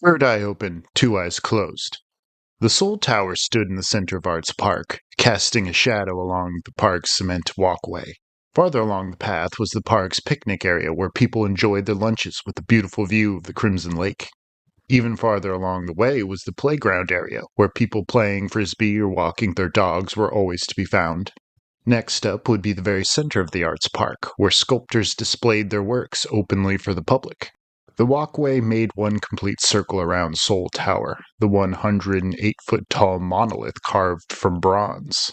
Third eye open, two eyes closed. The Soul Tower stood in the center of Arts Park, casting a shadow along the park's cement walkway. Farther along the path was the park's picnic area where people enjoyed their lunches with a beautiful view of the Crimson Lake. Even farther along the way was the playground area, where people playing frisbee or walking their dogs were always to be found. Next up would be the very center of the Arts Park, where sculptors displayed their works openly for the public. The walkway made one complete circle around Soul Tower, the 108-foot-tall monolith carved from bronze.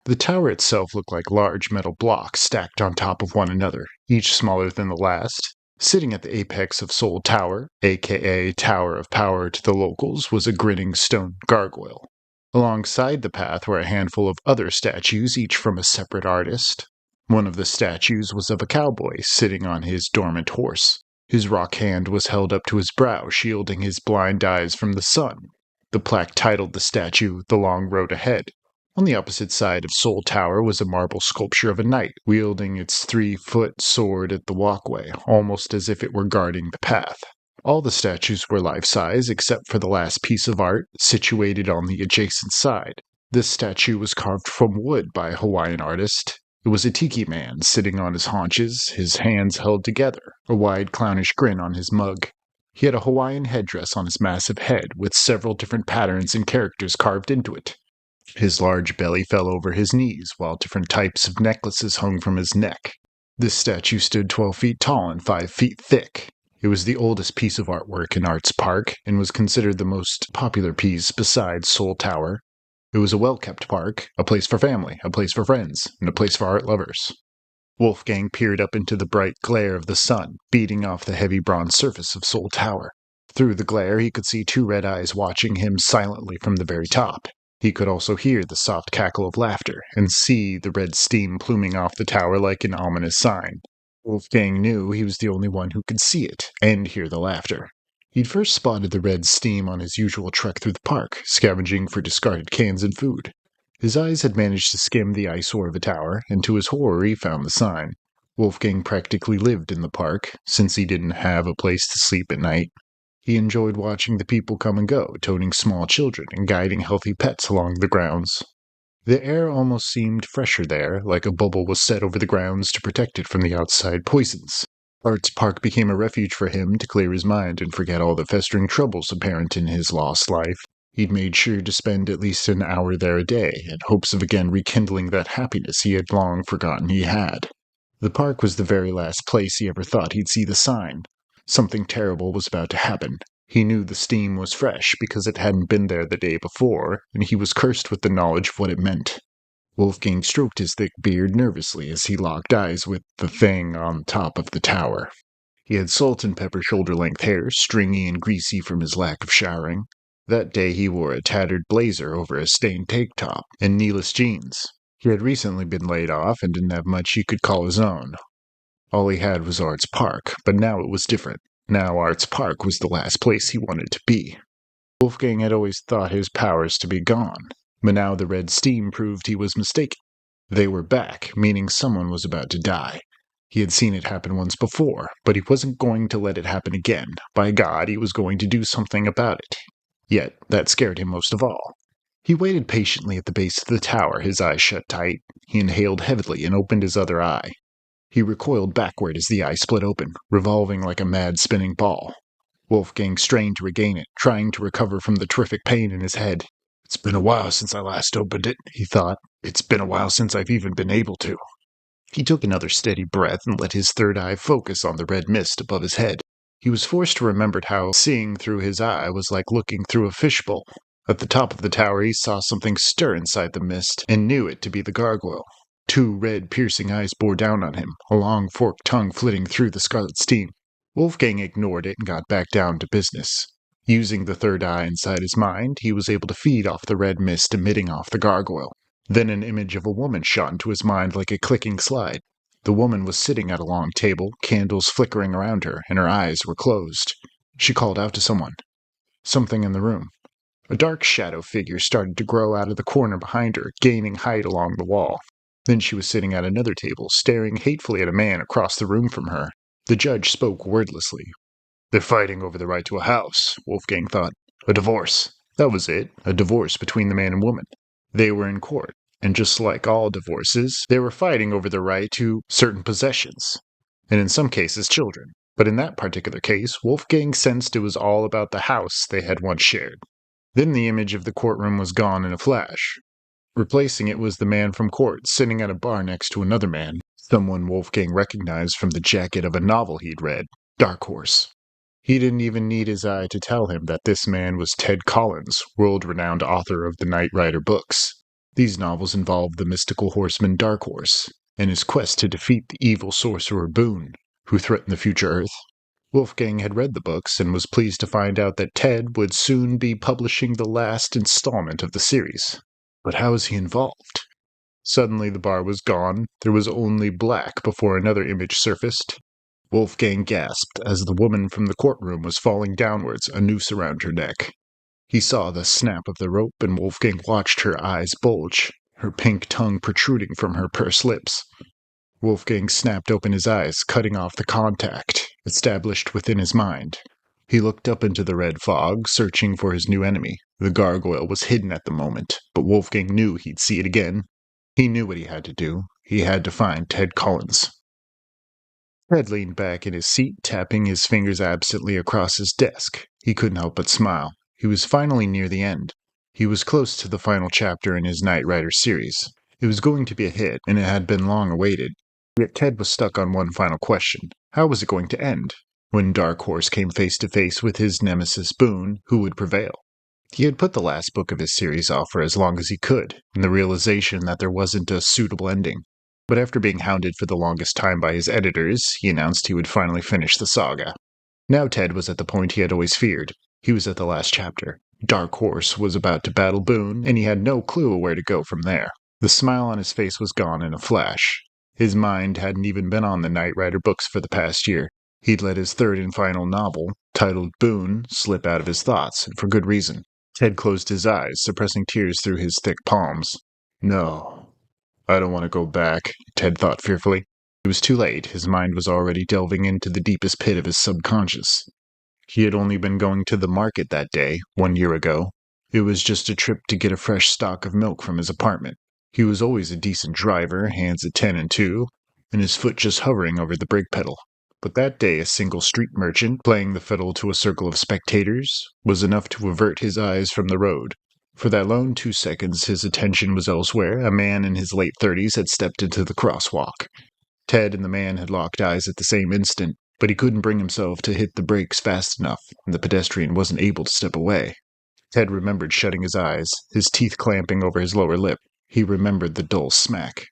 The tower itself looked like large metal blocks stacked on top of one another, each smaller than the last. Sitting at the apex of Soul Tower, aka Tower of Power to the locals, was a grinning stone gargoyle. Alongside the path were a handful of other statues, each from a separate artist. One of the statues was of a cowboy sitting on his dormant horse. His rock hand was held up to his brow, shielding his blind eyes from the sun. The plaque titled the statue The Long Road Ahead. On the opposite side of Soul Tower was a marble sculpture of a knight, wielding its 3-foot sword at the walkway, almost as if it were guarding the path. All the statues were life-size, except for the last piece of art, situated on the adjacent side. This statue was carved from wood by a Hawaiian artist. It was a tiki man sitting on his haunches, his hands held together, a wide clownish grin on his mug. He had a Hawaiian headdress on his massive head, with several different patterns and characters carved into it. His large belly fell over his knees, while different types of necklaces hung from his neck. This statue stood 12 feet tall and 5 feet thick. It was the oldest piece of artwork in Arts Park, and was considered the most popular piece besides Soul Tower. It was a well-kept park, a place for family, a place for friends, and a place for art lovers. Wolfgang peered up into the bright glare of the sun, beating off the heavy bronze surface of Soul Tower. Through the glare, he could see two red eyes watching him silently from the very top. He could also hear the soft cackle of laughter, and see the red steam pluming off the tower like an ominous sign. Wolfgang knew he was the only one who could see it, and hear the laughter. He'd first spotted the red steam on his usual trek through the park, scavenging for discarded cans and food. His eyes had managed to skim the eyesore of the tower, and to his horror he found the sign. Wolfgang practically lived in the park, since he didn't have a place to sleep at night. He enjoyed watching the people come and go, toting small children and guiding healthy pets along the grounds. The air almost seemed fresher there, like a bubble was set over the grounds to protect it from the outside poisons. Arts Park became a refuge for him to clear his mind and forget all the festering troubles apparent in his lost life. He'd made sure to spend at least an hour there a day, in hopes of again rekindling that happiness he had long forgotten he had. The park was the very last place he ever thought he'd see the sign. Something terrible was about to happen. He knew the steam was fresh because it hadn't been there the day before, and he was cursed with the knowledge of what it meant. Wolfgang stroked his thick beard nervously as he locked eyes with the thing on top of the tower. He had salt and pepper shoulder-length hair, stringy and greasy from his lack of showering. That day he wore a tattered blazer over a stained tank top and kneeless jeans. He had recently been laid off and didn't have much he could call his own. All he had was Arts Park, but now it was different. Now Arts Park was the last place he wanted to be. Wolfgang had always thought his powers to be gone, but now the red steam proved he was mistaken. They were back, meaning someone was about to die. He had seen it happen once before, but he wasn't going to let it happen again. By God, he was going to do something about it. Yet, that scared him most of all. He waited patiently at the base of the tower, his eyes shut tight. He inhaled heavily and opened his other eye. He recoiled backward as the eye split open, revolving like a mad spinning ball. Wolfgang strained to regain it, trying to recover from the terrific pain in his head. "It's been a while since I last opened it," he thought. "It's been a while since I've even been able to." He took another steady breath and let his third eye focus on the red mist above his head. He was forced to remember how seeing through his eye was like looking through a fishbowl. At the top of the tower he saw something stir inside the mist, and knew it to be the gargoyle. Two red, piercing eyes bore down on him, a long forked tongue flitting through the scarlet steam. Wolfgang ignored it and got back down to business. Using the third eye inside his mind, he was able to feed off the red mist emitting off the gargoyle. Then an image of a woman shot into his mind like a clicking slide. The woman was sitting at a long table, candles flickering around her, and her eyes were closed. She called out to someone. Something in the room. A dark shadow figure started to grow out of the corner behind her, gaining height along the wall. Then she was sitting at another table, staring hatefully at a man across the room from her. The judge spoke wordlessly. They're fighting over the right to a house, Wolfgang thought. A divorce. That was it, a divorce between the man and woman. They were in court, and just like all divorces, they were fighting over the right to certain possessions, and in some cases children. But in that particular case, Wolfgang sensed it was all about the house they had once shared. Then the image of the courtroom was gone in a flash. Replacing it was the man from court, sitting at a bar next to another man, someone Wolfgang recognized from the jacket of a novel he'd read, Dark Horse. He didn't even need his eye to tell him that this man was Ted Collins, world-renowned author of the Knight Rider books. These novels involved the mystical horseman Dark Horse, and his quest to defeat the evil sorcerer Boone, who threatened the future Earth. Wolfgang had read the books and was pleased to find out that Ted would soon be publishing the last installment of the series. But how was he involved? Suddenly the bar was gone. There was only black before another image surfaced. Wolfgang gasped as the woman from the courtroom was falling downwards, a noose around her neck. He saw the snap of the rope, and Wolfgang watched her eyes bulge, her pink tongue protruding from her pursed lips. Wolfgang snapped open his eyes, cutting off the contact established within his mind. He looked up into the red fog, searching for his new enemy. The gargoyle was hidden at the moment, but Wolfgang knew he'd see it again. He knew what he had to do. He had to find Ted Collins. Ted leaned back in his seat, tapping his fingers absently across his desk. He couldn't help but smile. He was finally near the end. He was close to the final chapter in his Knight Rider series. It was going to be a hit, and it had been long awaited. Yet Ted was stuck on one final question. How was it going to end? When Dark Horse came face to face with his nemesis Boone, who would prevail? He had put the last book of his series off for as long as he could, in the realization that there wasn't a suitable ending. But after being hounded for the longest time by his editors, he announced he would finally finish the saga. Now Ted was at the point he had always feared. He was at the last chapter. Dark Horse was about to battle Boone, and he had no clue where to go from there. The smile on his face was gone in a flash. His mind hadn't even been on the Knight Rider books for the past year. He'd let his third and final novel, titled Boone, slip out of his thoughts, and for good reason. Ted closed his eyes, suppressing tears through his thick palms. No, I don't want to go back, Ted thought fearfully. It was too late. His mind was already delving into the deepest pit of his subconscious. He had only been going to the market that day, 1 year ago. It was just a trip to get a fresh stock of milk from his apartment. He was always a decent driver, hands at 10 and 2, and his foot just hovering over the brake pedal. But that day a single street merchant, playing the fiddle to a circle of spectators, was enough to avert his eyes from the road. For that lone 2 seconds his attention was elsewhere. A man in his late 30s had stepped into the crosswalk. Ted and the man had locked eyes at the same instant, but he couldn't bring himself to hit the brakes fast enough, and the pedestrian wasn't able to step away. Ted remembered shutting his eyes, his teeth clamping over his lower lip. He remembered the dull smack.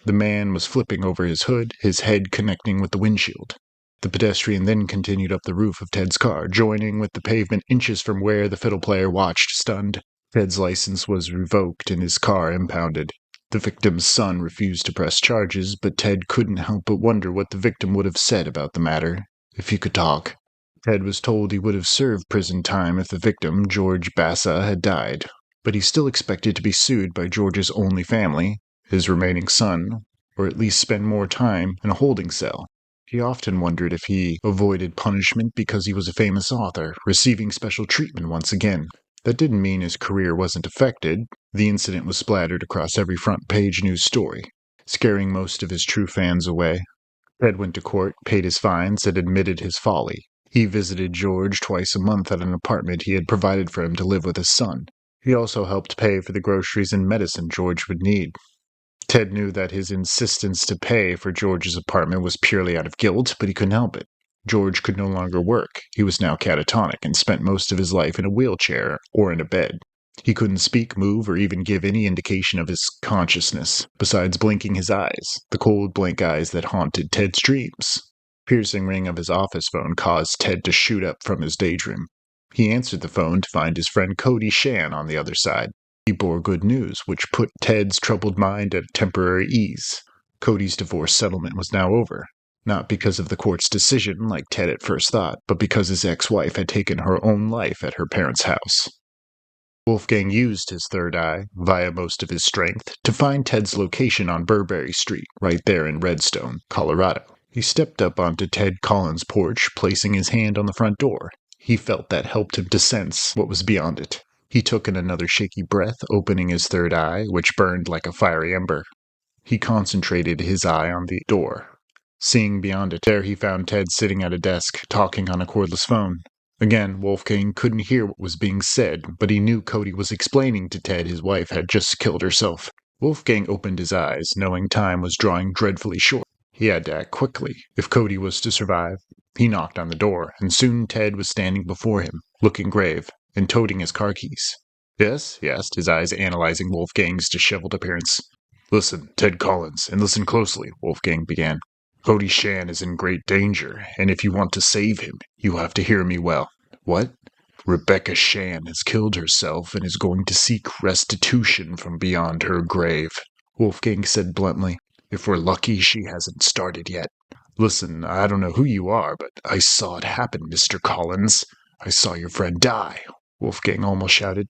The man was flipping over his hood, his head connecting with the windshield. The pedestrian then continued up the roof of Ted's car, joining with the pavement inches from where the fiddle player watched, stunned. Ted's license was revoked and his car impounded. The victim's son refused to press charges, but Ted couldn't help but wonder what the victim would have said about the matter, if he could talk. Ted was told he would have served prison time if the victim, George Bassa, had died, but he still expected to be sued by George's only family, his remaining son, or at least spend more time in a holding cell. He often wondered if he avoided punishment because he was a famous author, receiving special treatment once again. That didn't mean his career wasn't affected. The incident was splattered across every front-page news story, scaring most of his true fans away. Ted went to court, paid his fines, and admitted his folly. He visited George twice a month at an apartment he had provided for him to live with his son. He also helped pay for the groceries and medicine George would need. Ted knew that his insistence to pay for George's apartment was purely out of guilt, but he couldn't help it. George could no longer work. He was now catatonic and spent most of his life in a wheelchair or in a bed. He couldn't speak, move, or even give any indication of his consciousness, besides blinking his eyes, the cold, blank eyes that haunted Ted's dreams. Piercing ring of his office phone caused Ted to shoot up from his daydream. He answered the phone to find his friend Cody Shan on the other side. He bore good news, which put Ted's troubled mind at temporary ease. Cody's divorce settlement was now over. Not because of the court's decision, like Ted at first thought, but because his ex-wife had taken her own life at her parents' house. Wolfgang used his third eye, via most of his strength, to find Ted's location on Burberry Street, right there in Redstone, Colorado. He stepped up onto Ted Collins' porch, placing his hand on the front door. He felt that helped him to sense what was beyond it. He took in another shaky breath, opening his third eye, which burned like a fiery ember. He concentrated his eye on the door. Seeing beyond it, there he found Ted sitting at a desk, talking on a cordless phone. Again, Wolfgang couldn't hear what was being said, but he knew Cody was explaining to Ted his wife had just killed herself. Wolfgang opened his eyes, knowing time was drawing dreadfully short. He had to act quickly, if Cody was to survive. He knocked on the door, and soon Ted was standing before him, looking grave, and toting his car keys. Yes, he asked, his eyes analyzing Wolfgang's disheveled appearance. Listen, Ted Collins, and listen closely, Wolfgang began. Cody Shan is in great danger, and if you want to save him, you have to hear me well. What? Rebecca Shan has killed herself and is going to seek restitution from beyond her grave, Wolfgang said bluntly. If we're lucky, she hasn't started yet. Listen, I don't know who you are, but I saw it happen, Mr. Collins. I saw your friend die, Wolfgang almost shouted.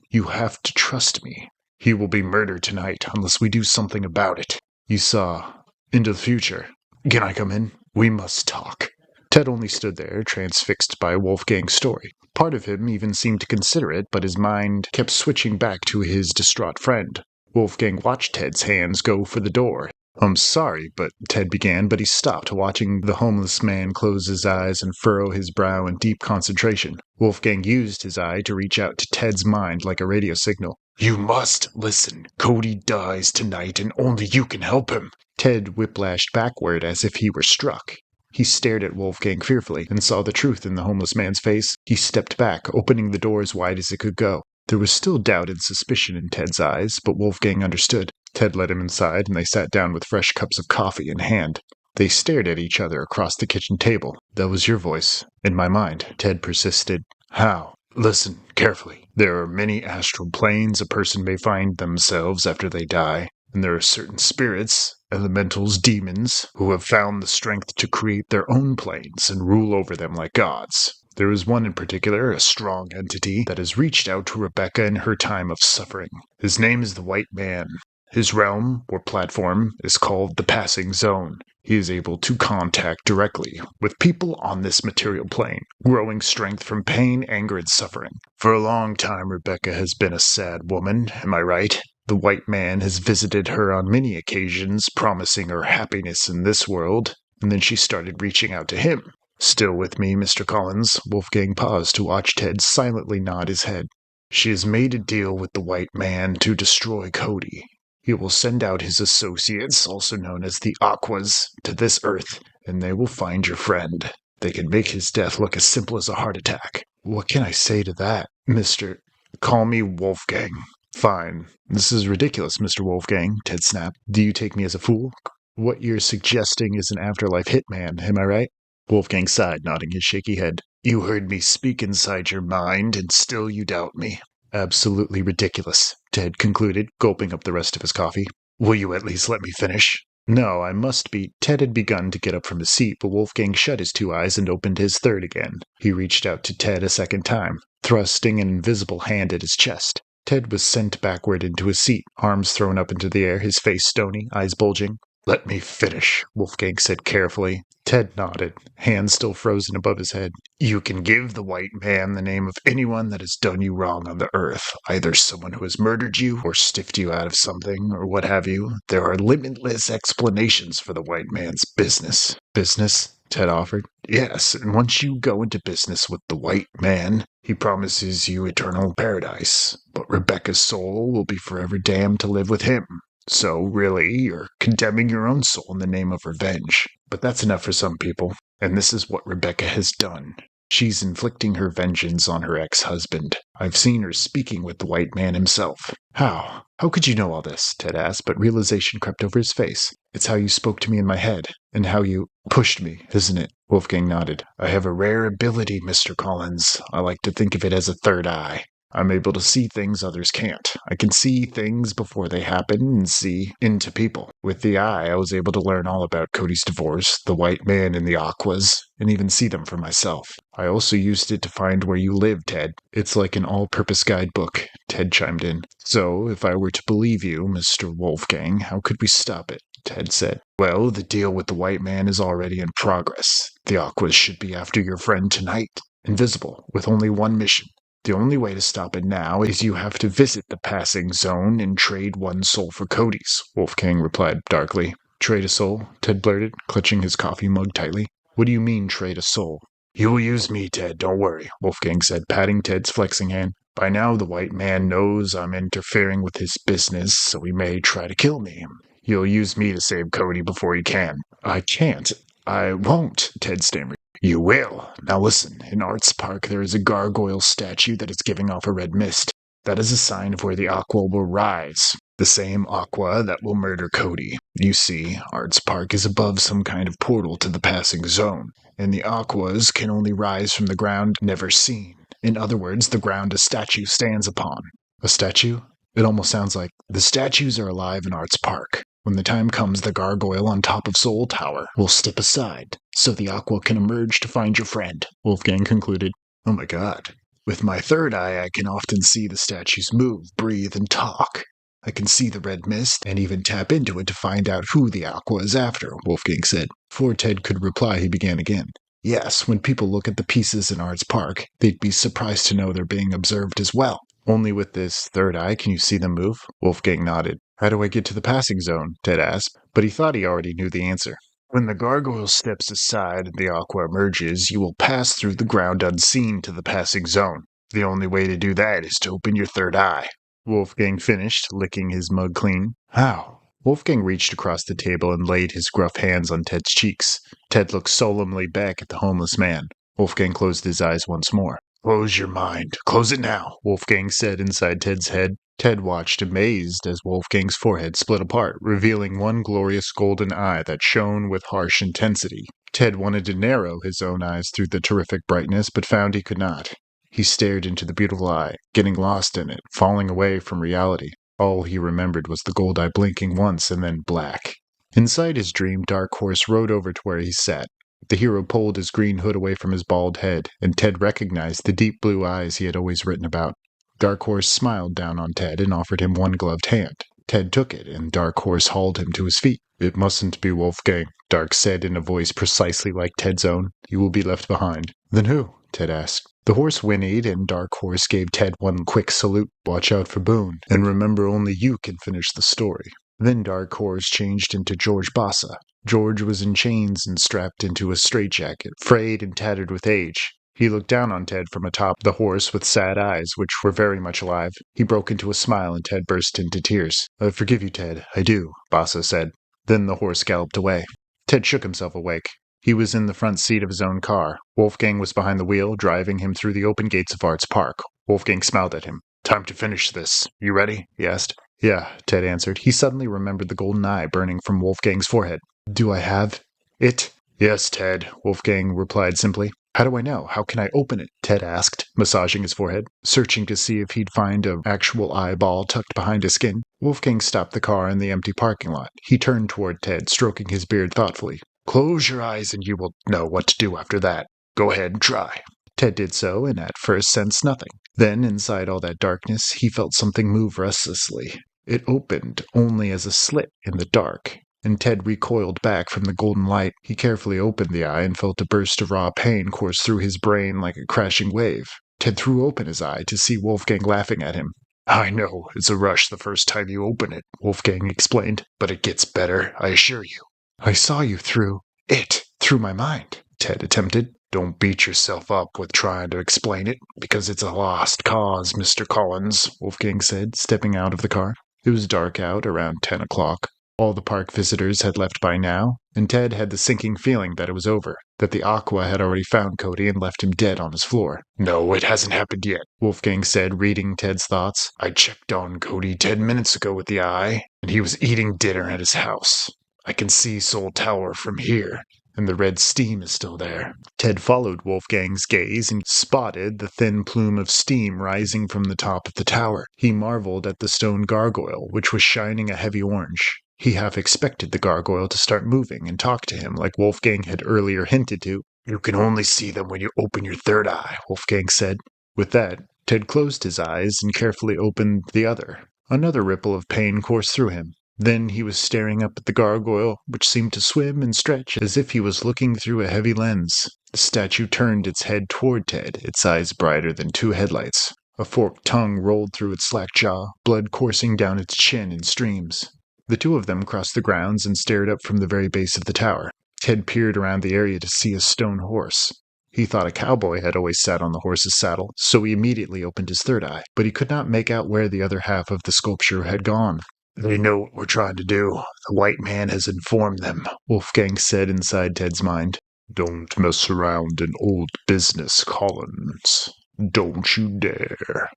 You have to trust me. He will be murdered tonight unless we do something about it. You saw into the future. Can I come in? We must talk. Ted only stood there, transfixed by Wolfgang's story. Part of him even seemed to consider it, but his mind kept switching back to his distraught friend. Wolfgang watched Ted's hands go for the door. I'm sorry, Ted began, but he stopped, watching the homeless man close his eyes and furrow his brow in deep concentration. Wolfgang used his eye to reach out to Ted's mind like a radio signal. You must listen. Cody dies tonight, and only you can help him. Ted whiplashed backward as if he were struck. He stared at Wolfgang fearfully and saw the truth in the homeless man's face. He stepped back, opening the door as wide as it could go. There was still doubt and suspicion in Ted's eyes, but Wolfgang understood. Ted led him inside, and they sat down with fresh cups of coffee in hand. They stared at each other across the kitchen table. That was your voice. In my mind, Ted persisted. How? Listen carefully. There are many astral planes a person may find themselves after they die, and there are certain spirits, elementals, demons, who have found the strength to create their own planes and rule over them like gods. There is one in particular, a strong entity, that has reached out to Rebecca in her time of suffering. His name is the White Man. His realm, or platform, is called the Passing Zone. He is able to contact directly with people on this material plane, growing strength from pain, anger, and suffering. For a long time, Rebecca has been a sad woman, am I right? The White Man has visited her on many occasions, promising her happiness in this world, and then she started reaching out to him. Still with me, Mr. Collins? Wolfgang paused to watch Ted silently nod his head. She has made a deal with the White Man to destroy Cody. He will send out his associates, also known as the Aquas, to this earth, and they will find your friend. They can make his death look as simple as a heart attack. What can I say to that, Mr. Call me Wolfgang. Fine. This is ridiculous, Mr. Wolfgang, Ted snapped. Do you take me as a fool? What you're suggesting is an afterlife hitman, am I right? Wolfgang sighed, nodding his shaky head. You heard me speak inside your mind, and still you doubt me. Absolutely ridiculous, Ted concluded, gulping up the rest of his coffee. Will you at least let me finish? No, I must be. Ted had begun to get up from his seat, but Wolfgang shut his two eyes and opened his third again. He reached out to Ted a second time, thrusting an invisible hand at his chest. Ted was sent backward into his seat, arms thrown up into the air, his face stony, eyes bulging. Let me finish, Wolfgang said carefully. Ted nodded, hands still frozen above his head. You can give the White Man the name of anyone that has done you wrong on the earth, either someone who has murdered you, or stiffed you out of something, or what have you. There are limitless explanations for the White Man's business. Business? Ted offered. Yes, and once you go into business with the White Man, he promises you eternal paradise, but Rebecca's soul will be forever damned to live with him. So, really, you're condemning your own soul in the name of revenge. But that's enough for some people, and this is what Rebecca has done. She's inflicting her vengeance on her ex-husband. I've seen her speaking with the White Man himself. How? How could you know all this? Ted asked, but realization crept over his face. It's how you spoke to me in my head, and how you pushed me, isn't it? Wolfgang nodded. I have a rare ability, Mr. Collins. I like to think of it as a third eye. I'm able to see things others can't. I can see things before they happen and see into people. With the eye, I was able to learn all about Cody's divorce, the White Man and the Aquas, and even see them for myself. I also used it to find where you live, Ted. It's like an all-purpose guidebook, Ted chimed in. So, if I were to believe you, Mr. Wolfgang, how could we stop it? Ted said. Well, the deal with the white man is already in progress. The Aquas should be after your friend tonight. Invisible, with only one mission. The only way to stop it now is you have to visit the passing zone and trade one soul for Cody's, Wolfgang replied darkly. Trade a soul? Ted blurted, clutching his coffee mug tightly. What do you mean, trade a soul? You will use me, Ted, don't worry, Wolfgang said, patting Ted's flexing hand. By now the white man knows I'm interfering with his business, so he may try to kill me. You'll use me to save Cody before he can. I can't. I won't, Ted stammered. You will. Now listen, in Arts Park there is a gargoyle statue that is giving off a red mist. That is a sign of where the Aqua will rise. The same Aqua that will murder Cody. You see, Arts Park is above some kind of portal to the passing zone, and the Aquas can only rise from the ground never seen. In other words, the ground a statue stands upon. A statue? It almost sounds like the statues are alive in Arts Park. When the time comes, the gargoyle on top of Soul Tower will step aside, so the Aqua can emerge to find your friend, Wolfgang concluded. Oh my god. With my third eye, I can often see the statues move, breathe, and talk. I can see the red mist and even tap into it to find out who the Aqua is after, Wolfgang said. Before Ted could reply, he began again. Yes, when people look at the pieces in Arts Park, they'd be surprised to know they're being observed as well. Only with this third eye can you see them move? Wolfgang nodded. How do I get to the passing zone? Ted asked, but he thought he already knew the answer. When the gargoyle steps aside and the Aqua emerges, you will pass through the ground unseen to the passing zone. The only way to do that is to open your third eye. Wolfgang finished, licking his mug clean. How? Wolfgang reached across the table and laid his gruff hands on Ted's cheeks. Ted looked solemnly back at the homeless man. Wolfgang closed his eyes once more. Close your mind. Close it now, Wolfgang said inside Ted's head. Ted watched amazed as Wolfgang's forehead split apart, revealing one glorious golden eye that shone with harsh intensity. Ted wanted to narrow his own eyes through the terrific brightness, but found he could not. He stared into the beautiful eye, getting lost in it, falling away from reality. All he remembered was the gold eye blinking once and then black. Inside his dream, Dark Horse rode over to where he sat. The hero pulled his green hood away from his bald head, and Ted recognized the deep blue eyes he had always written about. Dark Horse smiled down on Ted and offered him one gloved hand. Ted took it, and Dark Horse hauled him to his feet. It mustn't be Wolfgang, Dark said in a voice precisely like Ted's own. You will be left behind. Then who? Ted asked. The horse whinnied, and Dark Horse gave Ted one quick salute. Watch out for Boone, and remember only you can finish the story. Then Dark Horse changed into George Bassa. George was in chains and strapped into a straitjacket, frayed and tattered with age. He looked down on Ted from atop the horse with sad eyes, which were very much alive. He broke into a smile, and Ted burst into tears. I forgive you, Ted. I do, Bassa said. Then the horse galloped away. Ted shook himself awake. He was in the front seat of his own car. Wolfgang was behind the wheel, driving him through the open gates of Arts Park. Wolfgang smiled at him. Time to finish this. You ready? He asked. Yeah, Ted answered. He suddenly remembered the golden eye burning from Wolfgang's forehead. Do I have it? Yes, Ted, Wolfgang replied simply. How do I know? How can I open it? Ted asked, massaging his forehead, searching to see if he'd find an actual eyeball tucked behind his skin. Wolfgang stopped the car in the empty parking lot. He turned toward Ted, stroking his beard thoughtfully. Close your eyes and you will know what to do after that. Go ahead and try. Ted did so, and at first sensed nothing. Then, inside all that darkness, he felt something move restlessly. It opened only as a slit in the dark, and Ted recoiled back from the golden light. He carefully opened the eye and felt a burst of raw pain course through his brain like a crashing wave. Ted threw open his eye to see Wolfgang laughing at him. I know, it's a rush the first time you open it, Wolfgang explained, but it gets better, I assure you. I saw you through my mind, Ted attempted. Don't beat yourself up with trying to explain it, because it's a lost cause, Mr. Collins, Wolfgang said, stepping out of the car. It was dark out, around 10 o'clock. All the park visitors had left by now, and Ted had the sinking feeling that it was over, that the Aqua had already found Cody and left him dead on his floor. No, it hasn't happened yet, Wolfgang said, reading Ted's thoughts. I checked on Cody 10 minutes ago with the eye, and he was eating dinner at his house. I can see Soul Tower from here, and the red steam is still there. Ted followed Wolfgang's gaze and spotted the thin plume of steam rising from the top of the tower. He marveled at the stone gargoyle, which was shining a heavy orange. He half expected the gargoyle to start moving and talk to him like Wolfgang had earlier hinted to. You can only see them when you open your third eye, Wolfgang said. With that, Ted closed his eyes and carefully opened the other. Another ripple of pain coursed through him. Then he was staring up at the gargoyle, which seemed to swim and stretch as if he was looking through a heavy lens. The statue turned its head toward Ted, its eyes brighter than two headlights. A forked tongue rolled through its slack jaw, blood coursing down its chin in streams. The two of them crossed the grounds and stared up from the very base of the tower. Ted peered around the area to see a stone horse. He thought a cowboy had always sat on the horse's saddle, so he immediately opened his third eye, but he could not make out where the other half of the sculpture had gone. "They know what we're trying to do. The white man has informed them," Wolfgang said inside Ted's mind. "Don't mess around in old business, Collins. Don't you dare."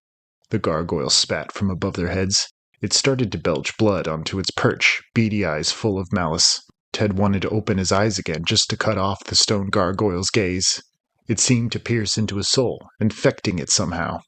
The gargoyle spat from above their heads. It started to belch blood onto its perch, beady eyes full of malice. Ted wanted to open his eyes again just to cut off the stone gargoyle's gaze. It seemed to pierce into his soul, infecting it somehow.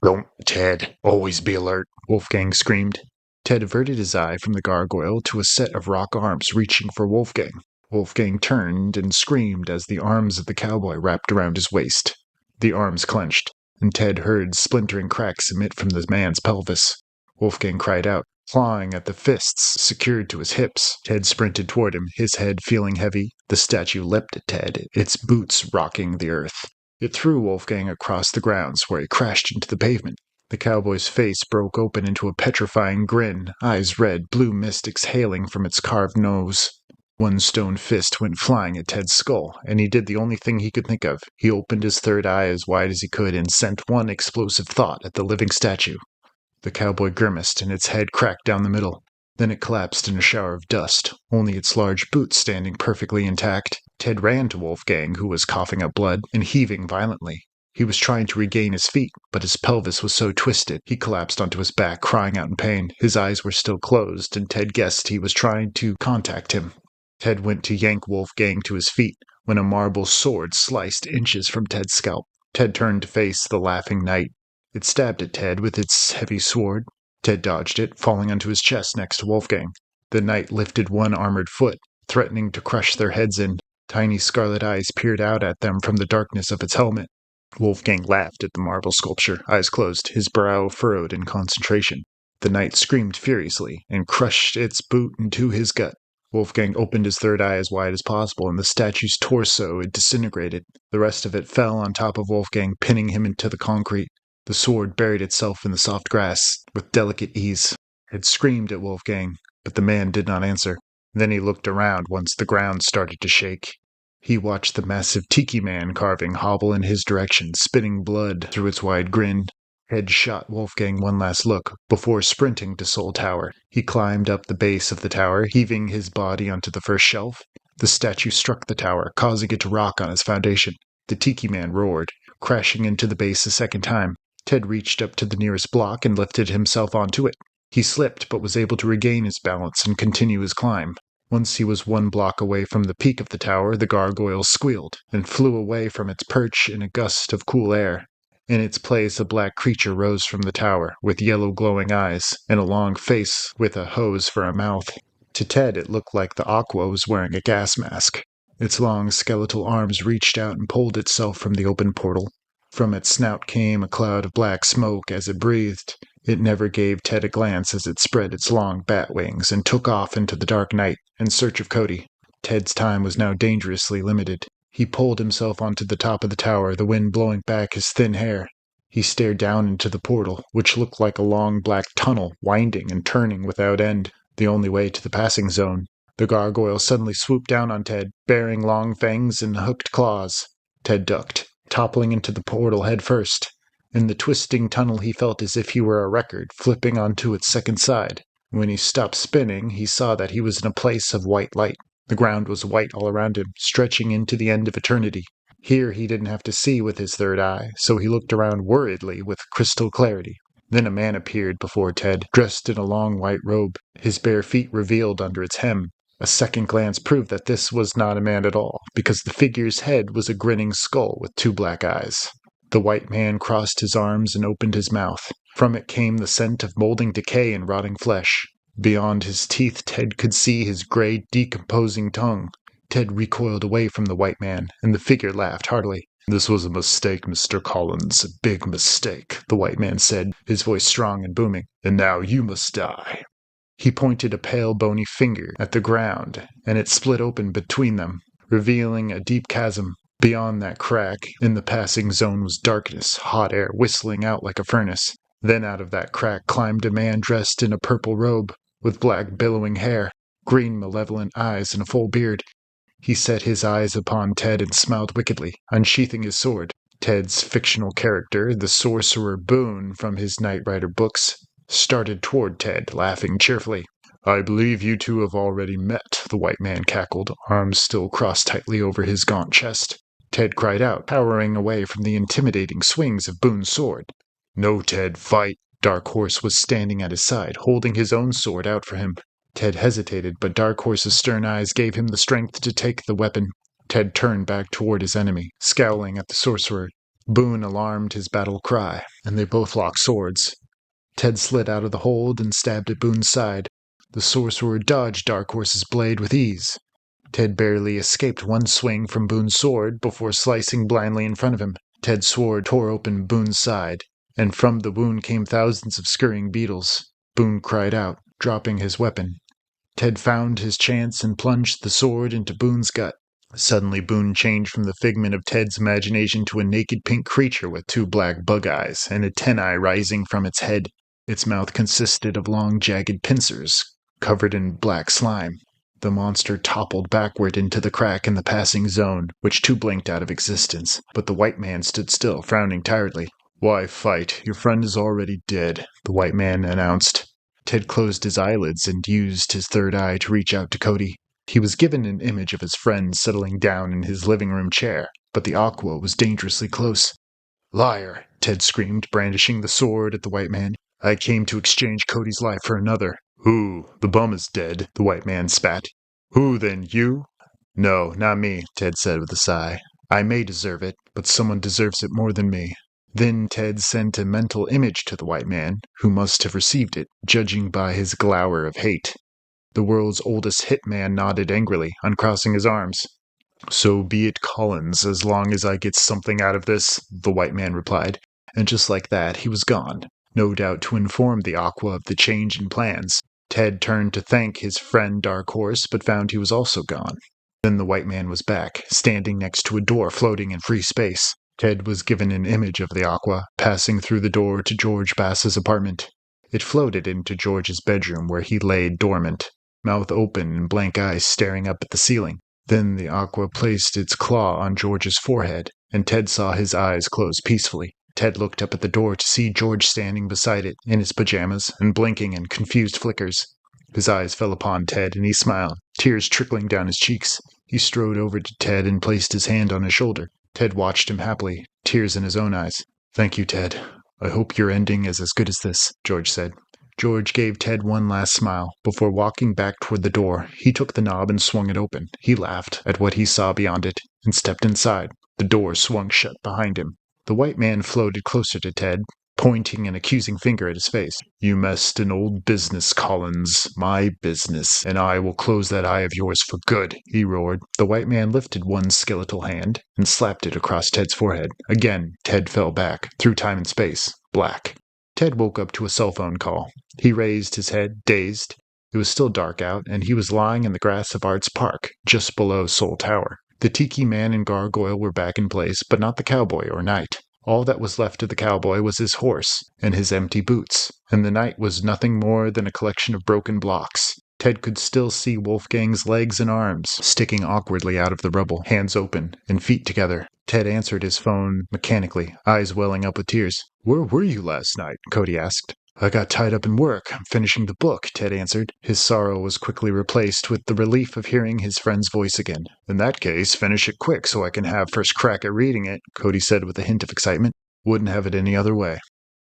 "Don't, Ted. Always be alert," Wolfgang screamed. Ted averted his eye from the gargoyle to a set of rock arms reaching for Wolfgang. Wolfgang turned and screamed as the arms of the cowboy wrapped around his waist. The arms clenched, and Ted heard splintering cracks emit from the man's pelvis. Wolfgang cried out, clawing at the fists secured to his hips. Ted sprinted toward him, his head feeling heavy. The statue leapt at Ted, its boots rocking the earth. It threw Wolfgang across the grounds, where he crashed into the pavement. The cowboy's face broke open into a petrifying grin, eyes red, blue mist exhaling from its carved nose. One stone fist went flying at Ted's skull, and he did the only thing he could think of. He opened his third eye as wide as he could and sent one explosive thought at the living statue. The cowboy grimaced, and its head cracked down the middle. Then it collapsed in a shower of dust, only its large boots standing perfectly intact. Ted ran to Wolfgang, who was coughing up blood and heaving violently. He was trying to regain his feet, but his pelvis was so twisted, he collapsed onto his back, crying out in pain. His eyes were still closed, and Ted guessed he was trying to contact him. Ted went to yank Wolfgang to his feet when a marble sword sliced inches from Ted's scalp. Ted turned to face the laughing knight. It stabbed at Ted with its heavy sword. Ted dodged it, falling onto his chest next to Wolfgang. The knight lifted one armored foot, threatening to crush their heads in. Tiny scarlet eyes peered out at them from the darkness of its helmet. Wolfgang laughed at the marble sculpture, eyes closed, his brow furrowed in concentration. The knight screamed furiously and crushed its boot into his gut. Wolfgang opened his third eye as wide as possible, and the statue's torso disintegrated. The rest of it fell on top of Wolfgang, pinning him into the concrete. The sword buried itself in the soft grass with delicate ease. It screamed at Wolfgang, but the man did not answer. Then he looked around once the ground started to shake. He watched the massive tiki man carving hobble in his direction, spitting blood through its wide grin. Ted shot Wolfgang one last look before sprinting to Soul Tower. He climbed up the base of the tower, heaving his body onto the first shelf. The statue struck the tower, causing it to rock on its foundation. The tiki man roared, crashing into the base a second time. Ted reached up to the nearest block and lifted himself onto it. He slipped, but was able to regain his balance and continue his climb. Once he was one block away from the peak of the tower, the gargoyle squealed and flew away from its perch in a gust of cool air. In its place, a black creature rose from the tower, with yellow glowing eyes, and a long face with a hose for a mouth. To Ted, it looked like the Aqua was wearing a gas mask. Its long skeletal arms reached out and pulled itself from the open portal. From its snout came a cloud of black smoke as it breathed. It never gave Ted a glance as it spread its long bat wings and took off into the dark night in search of Cody. Ted's time was now dangerously limited. He pulled himself onto the top of the tower, the wind blowing back his thin hair. He stared down into the portal, which looked like a long black tunnel, winding and turning without end, the only way to the passing zone. The gargoyle suddenly swooped down on Ted, bearing long fangs and hooked claws. Ted ducked, toppling into the portal head first. In the twisting tunnel he felt as if he were a record, flipping onto its second side. When he stopped spinning, he saw that he was in a place of white light. The ground was white all around him, stretching into the end of eternity. Here he didn't have to see with his third eye, so he looked around worriedly with crystal clarity. Then a man appeared before Ted, dressed in a long white robe, his bare feet revealed under its hem. A second glance proved that this was not a man at all, because the figure's head was a grinning skull with two black eyes. The white man crossed his arms and opened his mouth. From it came the scent of molding decay and rotting flesh. Beyond his teeth, Ted could see his gray, decomposing tongue. Ted recoiled away from the white man, and the figure laughed heartily. "This was a mistake, Mr. Collins, a big mistake," the white man said, his voice strong and booming. "And now you must die." He pointed a pale bony finger at the ground, and it split open between them, revealing a deep chasm. Beyond that crack, in the passing zone was darkness, hot air whistling out like a furnace. Then out of that crack climbed a man dressed in a purple robe, with black billowing hair, green malevolent eyes, and a full beard. He set his eyes upon Ted and smiled wickedly, unsheathing his sword. Ted's fictional character, the sorcerer Boone from his Knight Rider books, started toward Ted, laughing cheerfully. "I believe you two have already met," the white man cackled, arms still crossed tightly over his gaunt chest. Ted cried out, powering away from the intimidating swings of Boone's sword. "No, Ted, fight!" Dark Horse was standing at his side, holding his own sword out for him. Ted hesitated, but Dark Horse's stern eyes gave him the strength to take the weapon. Ted turned back toward his enemy, scowling at the sorcerer. Boone alarmed his battle cry, and they both locked swords. Ted slid out of the hold and stabbed at Boone's side. The sorcerer dodged Dark Horse's blade with ease. Ted barely escaped one swing from Boone's sword before slicing blindly in front of him. Ted's sword tore open Boone's side, and from the wound came thousands of scurrying beetles. Boone cried out, dropping his weapon. Ted found his chance and plunged the sword into Boone's gut. Suddenly Boone changed from the figment of Ted's imagination to a naked pink creature with two black bug eyes and antennae rising from its head. Its mouth consisted of long, jagged pincers, covered in black slime. The monster toppled backward into the crack in the passing zone, which too blinked out of existence, but the white man stood still, frowning tiredly. "Why fight? Your friend is already dead," the white man announced. Ted closed his eyelids and used his third eye to reach out to Cody. He was given an image of his friend settling down in his living room chair, but the aqua was dangerously close. "Liar!" Ted screamed, brandishing the sword at the white man. "I came to exchange Cody's life for another." "Who? The bum is dead," the white man spat. "Who, then? You?" "No, not me," Ted said with a sigh. "I may deserve it, but someone deserves it more than me." Then Ted sent a mental image to the white man, who must have received it, judging by his glower of hate. The world's oldest hitman nodded angrily, uncrossing his arms. "So be it, Collins, as long as I get something out of this," the white man replied. And just like that, he was gone, no doubt to inform the Aqua of the change in plans. Ted turned to thank his friend Dark Horse, but found he was also gone. Then the white man was back, standing next to a door floating in free space. Ted was given an image of the Aqua, passing through the door to George Bass's apartment. It floated into George's bedroom where he lay dormant, mouth open and blank eyes staring up at the ceiling. Then the Aqua placed its claw on George's forehead, and Ted saw his eyes close peacefully. Ted looked up at the door to see George standing beside it, in his pajamas, and blinking in confused flickers. His eyes fell upon Ted, and he smiled, tears trickling down his cheeks. He strode over to Ted and placed his hand on his shoulder. Ted watched him happily, tears in his own eyes. "Thank you, Ted. I hope your ending is as good as this," George said. George gave Ted one last smile. Before walking back toward the door, he took the knob and swung it open. He laughed at what he saw beyond it, and stepped inside. The door swung shut behind him. The white man floated closer to Ted, pointing an accusing finger at his face. "You messed an old business, Collins. My business. And I will close that eye of yours for good," he roared. The white man lifted one skeletal hand and slapped it across Ted's forehead. Again, Ted fell back, through time and space, black. Ted woke up to a cell phone call. He raised his head, dazed. It was still dark out, and he was lying in the grass of Arts Park, just below Soul Tower. The Tiki Man and Gargoyle were back in place, but not the cowboy or knight. All that was left of the cowboy was his horse and his empty boots, and the knight was nothing more than a collection of broken blocks. Ted could still see Wolfgang's legs and arms sticking awkwardly out of the rubble, hands open and feet together. Ted answered his phone mechanically, eyes welling up with tears. "Where were you last night?" Cody asked. "I got tied up in work. I'm finishing the book," Ted answered. His sorrow was quickly replaced with the relief of hearing his friend's voice again. "In that case, finish it quick so I can have first crack at reading it," Cody said with a hint of excitement. "Wouldn't have it any other way."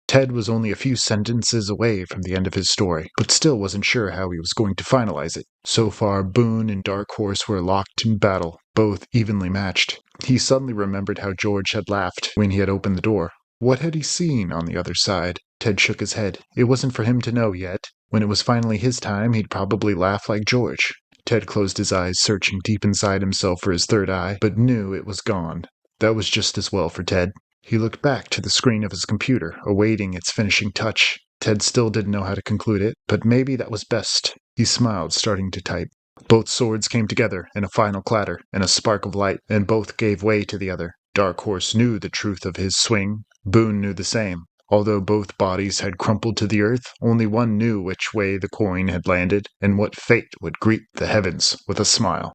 Ted was only a few sentences away from the end of his story, but still wasn't sure how he was going to finalize it. So far, Boone and Dark Horse were locked in battle, both evenly matched. He suddenly remembered how George had laughed when he had opened the door. What had he seen on the other side? Ted shook his head. It wasn't for him to know yet. When it was finally his time, he'd probably laugh like George. Ted closed his eyes, searching deep inside himself for his third eye, but knew it was gone. That was just as well for Ted. He looked back to the screen of his computer, awaiting its finishing touch. Ted still didn't know how to conclude it, but maybe that was best. He smiled, starting to type. Both swords came together in a final clatter and a spark of light, and both gave way to the other. Dark Horse knew the truth of his swing. Boone knew the same. Although both bodies had crumpled to the earth, only one knew which way the coin had landed and what fate would greet the heavens with a smile.